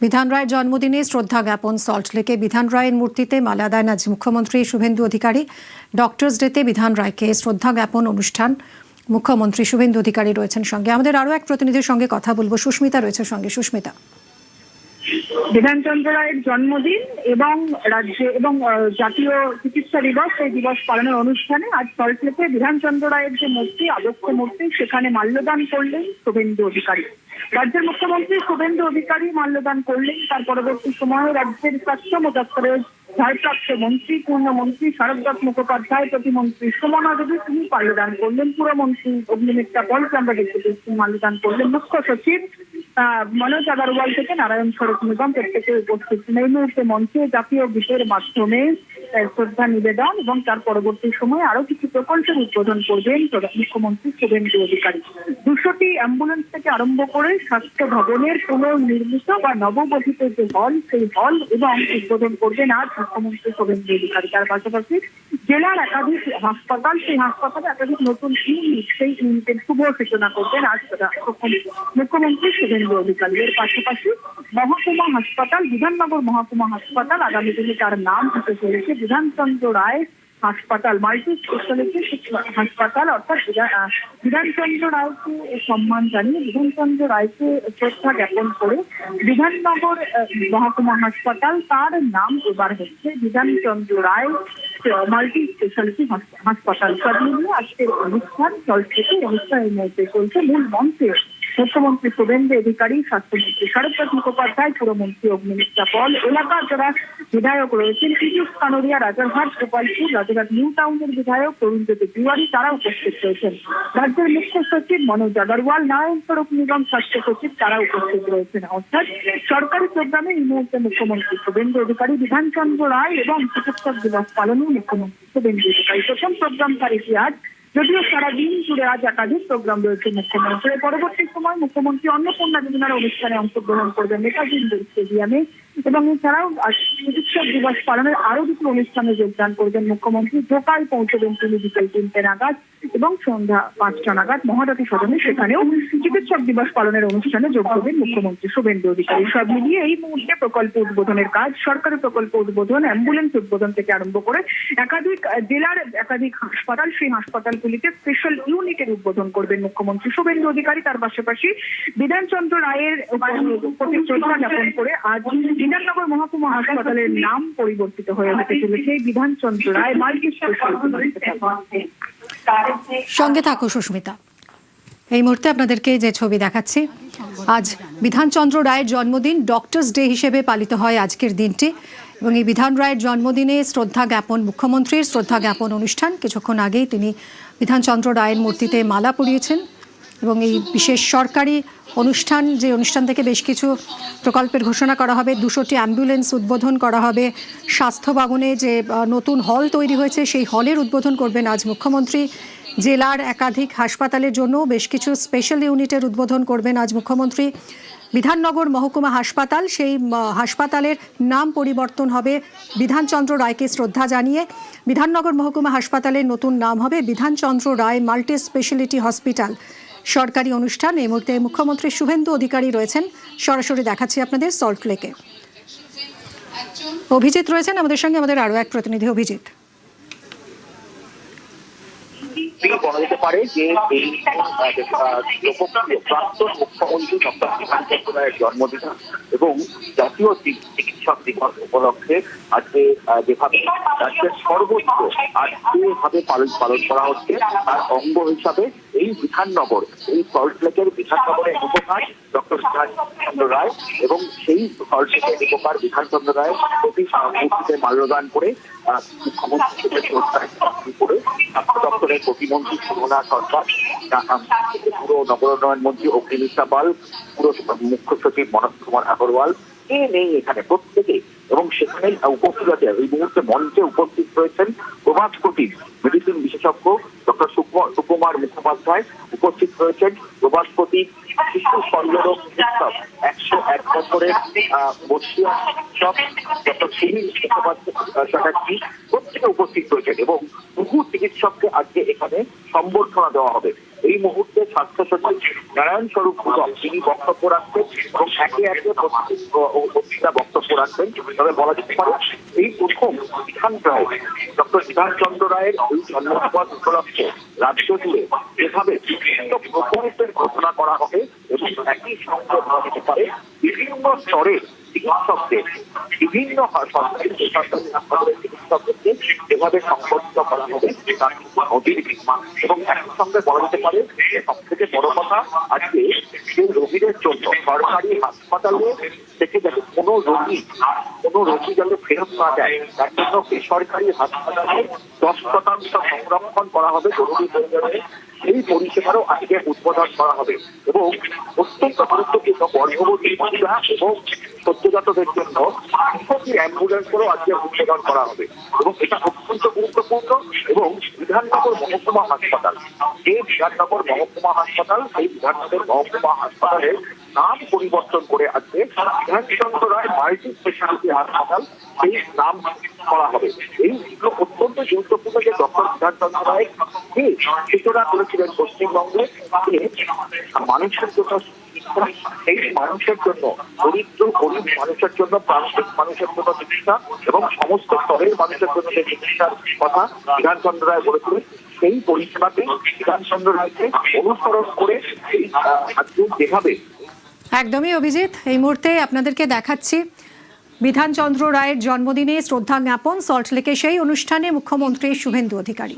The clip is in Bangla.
বিধান রায়ের জন্মদিনে শ্রদ্ধা জ্ঞাপন সল্টলেকে। বিধান রায়ের মূর্তিতে মালা দেন আজ মুখ্যমন্ত্রী শুভেন্দু অধিকারী। ডক্টরস ডেতে বিধান রায়কে শ্রদ্ধা জ্ঞাপন অনুষ্ঠান। মুখ্যমন্ত্রী শুভেন্দু অধিকারী রয়েছেন সঙ্গে। আমাদের আরও এক প্রতিনিধির সঙ্গে কথা বলবো, সুস্মিতা রয়েছে সঙ্গে। সুস্মিতা, বিধানচন্দ্র রায়ের জন্মদিন এবং রাজ্যে এবং জাতীয় চিকিৎসা দিবস, এই দিবস পালনের অনুষ্ঠানে আজ সল্টলেকে বিধানচন্দ্র রায়ের যে মূর্তি, আদর্শ মূর্তি, সেখানে মাল্যদান করলেন শুভেন্দু অধিকারী। রাজ্যের মুখ্যমন্ত্রী শুভেন্দু অধিকারী মাল্যদান করলেন। তার পরবর্তী সময়ে রাজ্যের স্বাস্থ্য দপ্তরের ভারপ্রাপ্ত মন্ত্রী, পূর্ণমন্ত্রী শারদদাস মুখোপাধ্যায়, প্রতিমন্ত্রী সুমনা দেবী, তিনি মাল্যদান করলেন। পুরমন্ত্রী অগ্নিমিত্রা পলকে আমরা দেখতে পেয়েছি মাল্যদান করলেন। মুখ্য সচিব মনোজ আগরওয়াল থেকে নারায়ণ সড়ক নিগম প্রত্যেকে উপস্থিত ছিলেন। এই মুহূর্তে মঞ্চে জাতীয় গীতের মাধ্যমে শ্রদ্ধা নিবেদন এবং তার পরবর্তী সময়ে আরো কিছু প্রকল্পের উদ্বোধন করবেন মুখ্যমন্ত্রী শুভেন্দু অধিকারী। 200টি অ্যাম্বুলেন্স থেকে আরম্ভ করে স্বাস্থ্য ভবনের পুনর্নির্মিত বা নবগঠিত যে হল, সেই হল এবং উদ্বোধন করবেন আজ মুখ্যমন্ত্রী শুভেন্দু অধিকারী। তার পাশাপাশি জেলার একাধিক হাসপাতাল, সেই হাসপাতালে একাধিক নতুন ইউনিট, সেই ইউনিটের শুভ সূচনা করবেন আজ মুখ্যমন্ত্রী শুভেন্দু অধিকারী। এর পাশাপাশি মহকুমা হাসপাতাল, বিধাননগর মহকুমা হাসপাতাল আগামী দিনে তার নাম হতে চলেছে বিধানচন্দ্র রায় হাসপাতাল, মাল্টি স্পেশালিটি হাসপাতাল। অর্থাৎ বিধানচন্দ্র রায়কে সম্মান জানিয়ে, বিধানচন্দ্র রায়কে শ্রদ্ধা জ্ঞাপন করে বিধাননগর মহকুমা হাসপাতাল, তার নাম এবার হচ্ছে বিধানচন্দ্র রায় মাল্টি স্পেশালিটি হাসপাতাল। সব মিলিয়ে আজকের অনুষ্ঠান চলছে। অনুষ্ঠান এই মুহূর্তে চলছে। মূল মঞ্চে মুখ্যমন্ত্রী শুভেন্দু অধিকারী, স্বাস্থ্যমন্ত্রী শারদদাস মুখোপাধ্যায়, পুরমন্ত্রী অগ্নিমিত্রা পল, এলাকার যারা বিধায়ক রয়েছেন পীযূষ কানোরিয়া, রাজারহাট, গোপালপুর, রাজারহাট নিউ টাউনের বিধায়ক তরুণজ্যোতি তিওয়ারি, তারা উপস্থিত রয়েছেন। রাজ্যের মুখ্য সচিব মনোজ আগরওয়াল, নারায়ণ সড়ক নিগম স্বাস্থ্য সচিব, তারা উপস্থিত রয়েছেন। অর্থাৎ সরকারি প্রোগ্রামে এই মুহূর্তে মুখ্যমন্ত্রী শুভেন্দু অধিকারী বিধানচন্দ্র রায় এবং চিকিৎসক দিবস পালনে মুখ্যমন্ত্রী শুভেন্দু অধিকারী। প্রথম প্রোগ্রাম তারিখে আজ, যদিও সারাদিন জুড়ে আজ একাধিক প্রোগ্রাম রয়েছে মুখ্যমন্ত্রীর। পরবর্তী সময় মুখ্যমন্ত্রী অন্নপূর্ণা যোজনার অনুষ্ঠানে অংশগ্রহণ করবেন নেতাজি ইন্ডোর স্টেডিয়ামে এবং এছাড়াও চিকিৎসক দিবস পালনের আরো কিছু অনুষ্ঠানে যোগদান করবেন মুখ্যমন্ত্রী। ঢাকায় পৌঁছবেন তিনি বিকেল 3টে নাগাদ এবং সন্ধ্যা 5টা নাগাদ মহারথী সদনে, সেখানেও চিকিৎসক দিবস পালনের অনুষ্ঠানে যোগ দেবেন মুখ্যমন্ত্রী শুভেন্দু অধিকারী। সব মিলিয়ে এই মুহূর্তে প্রকল্প উদ্বোধনের কাজ, সরকারি প্রকল্প উদ্বোধন, অ্যাম্বুলেন্স উদ্বোধন থেকে আরম্ভ করে একাধিক জেলার একাধিক হাসপাতাল, সেই হাসপাতালগুলিতে স্পেশাল ইউনিটের উদ্বোধন করবেন মুখ্যমন্ত্রী শুভেন্দু অধিকারী। তার পাশাপাশি বিধানচন্দ্র রায়ের প্রতি শ্রদ্ধা জ্ঞাপন করে আজ বিধাননগর মহকুমা হাসপাতালের নাম পরিবর্তিত হয়ে হতে চলেছে বিধানচন্দ্র রায় মাল্টি স্পেশালিটি। সঙ্গে থাকো সুস্মিতা। এই মুহূর্তে আপনাদেরকে যে ছবি দেখাচ্ছি, আজ বিধানচন্দ্র রায়ের জন্মদিন, ডক্টরস ডে হিসেবে পালিত হয় আজকের দিনটি এবং এই বিধান রায়ের জন্মদিনে শ্রদ্ধা জ্ঞাপন, মুখ্যমন্ত্রীর শ্রদ্ধা জ্ঞাপন অনুষ্ঠান। কিছুক্ষণ আগেই তিনি বিধানচন্দ্র রায়ের মূর্তিতে মালা পরিয়েছেন এবং এই বিশেষ সরকারি অনুষ্ঠান, যে অনুষ্ঠান থেকে বেশ কিছু প্রকল্পের ঘোষণা করা হবে। 200টি অ্যাম্বুলেন্স উদ্বোধন করা হবে। স্বাস্থ্য ভবনে যে নতুন হল তৈরি হয়েছে, সেই হলের উদ্বোধন করবেন আজ মুখ্যমন্ত্রী। জেলার একাধিক হাসপাতালের জন্য বেশ কিছু স্পেশাল ইউনিটের উদ্বোধন করবেন আজ মুখ্যমন্ত্রী। বিধাননগর মহকুমা হাসপাতাল, সেই হাসপাতালের নাম পরিবর্তন হবে বিধানচন্দ্র রায়কে শ্রদ্ধা জানিয়ে। বিধাননগর মহকুমা হাসপাতালের নতুন নাম হবে বিধানচন্দ্র রায় মাল্টি স্পেশালিটি হসপিটাল। সরকারি অনুষ্ঠান। এই মুহূর্তে মুখ্যমন্ত্রী শুভেন্দু অধিকারী রয়েছেন, সরাসরি দেখাচ্ছি আপনাদের সল্টলেকে। অভিজিৎ রয়েছেন আমাদের সঙ্গে, আমাদের আরো এক প্রতিনিধি অভিজিৎ। বলা যেতে পারে যে এই প্রাক্তন মুখ্যমন্ত্রী ডক্টর বিধানচন্দ্র রায়ের জন্মদিন এবং জাতীয় চিকিৎসক দিবস উপলক্ষে আজকে যেভাবে রাজ্যের সর্বোচ্চ আজকে পালন করা হচ্ছে, তার অঙ্গ হিসাবে এই বিধাননগর, এই সল্টলেকের বিধাননগরের উপকার ডক্টর বিধানচন্দ্র রায় এবং সেই সল্টলেকের উপকার বিধানচন্দ্র রায় প্রতি মূর্তিতে মাল্যদান করে মুখ্যমন্ত্রী করে স্বাস্থ্য দপ্তরের প্রতিমন্ত্রী সুমনা সরকার, পুরো নগরোন্নয়ন মন্ত্রী অগ্নিমিত্রা পাল, পুরো মুখ্য সচিব মনোজ কুমার আগরওয়াল নেই এখানে প্রত্যেকে। এবং সেখানে উপস্থিত আছে, এই মুহূর্তে মঞ্চে উপস্থিত রয়েছেন প্রভাসকোটির মেডিসিন বিশেষজ্ঞ ডক্টর সুকুমার মুখোপাধ্যায়, উপস্থিত রয়েছেন প্রভাসকোটি শিশু শল্যরোগ চিকিৎসক 101 বছরের বর্ষীয় চিকিৎসক ডক্টর শিরিন চ্যাটার্জি, প্রত্যেকে উপস্থিত রয়েছেন এবং বহু চিকিৎসককে আজকে এখানে সম্বর্ধনা দেওয়া হবে। এই মুহূর্তে স্বাস্থ্য সচিব নারায়ণ স্বরূপ ভূষণ তিনি বক্তব্য রাখছেন এবং একে একে বক্তৃতা বক্তব্য রাখবেন। তবে বলা যেতে পারে এই প্রথম ডক্টর বিধান চন্দ্র রায়ের এই জন্মদিবস উপলক্ষে রাজ্য জুড়ে যেভাবে বিভিন্ন প্রকল্পের ঘোষণা করা হবে এবং একই সঙ্গে বলা যেতে পারে বিভিন্ন স্তরের চিকিৎসকদের বিভিন্ন সরকারি বেসরকারি হাসপাতালের চিকিৎসকদেরকে যেভাবে সংগঠিত করা হবে তার নদীর এবং একই সঙ্গে বলা যেতে পারে সব থেকে বড় কথা আজকে সেই রোগীদের জন্য সরকারি হাসপাতালে থেকে যাতে কোনো রোগী যাতে ফেরত না যায় তার জন্য বেসরকারি হাসপাতালে 10% সংরক্ষণ করা হবে জরুরি প্রয়োজনে। এই পরিষেবারও আজকে উদ্বোধন করা হবে এবং অত্যন্ত গুরুত্বপূর্ণ গর্ভবতী মহিলা এবং সদ্যজাতদের জন্য অ্যাম্বুলেন্সেরও আজকে উদ্বোধন করা হবে এবং এটা অত্যন্ত গুরুত্বপূর্ণ। এবং বিধাননগর মহকুমা হাসপাতাল, যে বিধাননগর মহকুমা হাসপাতাল, সেই বিধাননগর মহকুমা হাসপাতালের নাম পরিবর্তন করে আজকে বিধানচন্দ্র রায় মাল্টি স্পেশালিটি হাসপাতাল সেই নাম করা হবে। এইগুলো অত্যন্ত গুরুত্বপূর্ণ যে ডক্টর বিধানচন্দ্র রায় যে সূচনা করেছিলেন পশ্চিমবঙ্গে মানুষের জন্য এই মানুষের জন্য গরিব মানুষের জন্য প্রান্তিক মানুষের জন্য চিকিৎসা এবং সমস্ত স্তরের মানুষের জন্য যে চিকিৎসার কথা বিধানচন্দ্র রায় বলেছিলেন সেই পরিষেবাকে বিধানচন্দ্র রায়কে অনুসরণ করে আজকে যেভাবে একদমই অভিজিৎ, এই মুহূর্তে আপনাদেরকে দেখাচ্ছি বিধানচন্দ্র রায়ের জন্মদিনে শ্রদ্ধা জ্ঞাপন সল্টলেকে সেই অনুষ্ঠানে মুখ্যমন্ত্রী শুভেন্দু অধিকারী।